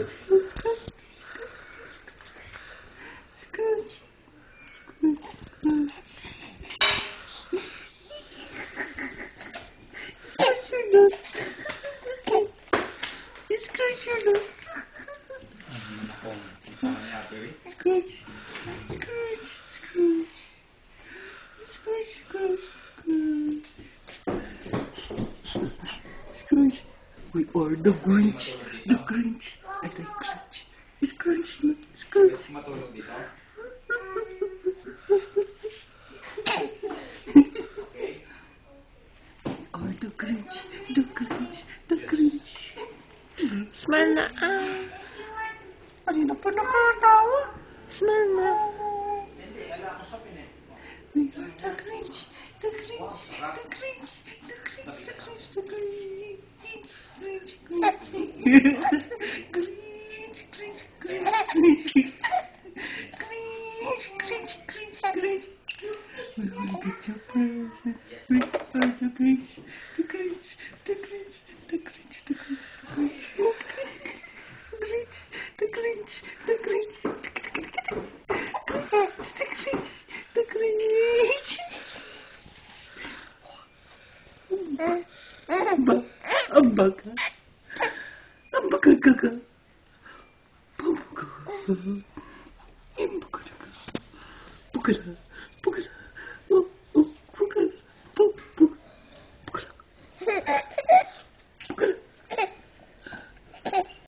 Scrooge. Scrooge. We are the Grinch. The Grinch. I like Grinch. It's Grinch. Scrooge. Matulog dito. Or the Grinch. The Grinch. The Grinch. Smile na. Kanina pa nakatawa. Smile na. Hindi, ala ko sa pin eh. We are the Grinch. The Grinch. The Grinch. The Grinch. The Grinch. The Grinch. Grinch. Grinch. Grinch. Grinch. Grinch. We will get your present. We are the Grinch. The Grinch. The Grinch. The Grinch. The Grinch. The Grinch. The Grinch. The Grinch. Ambaga. Ambaga gaga. Ambaga. Ambaga.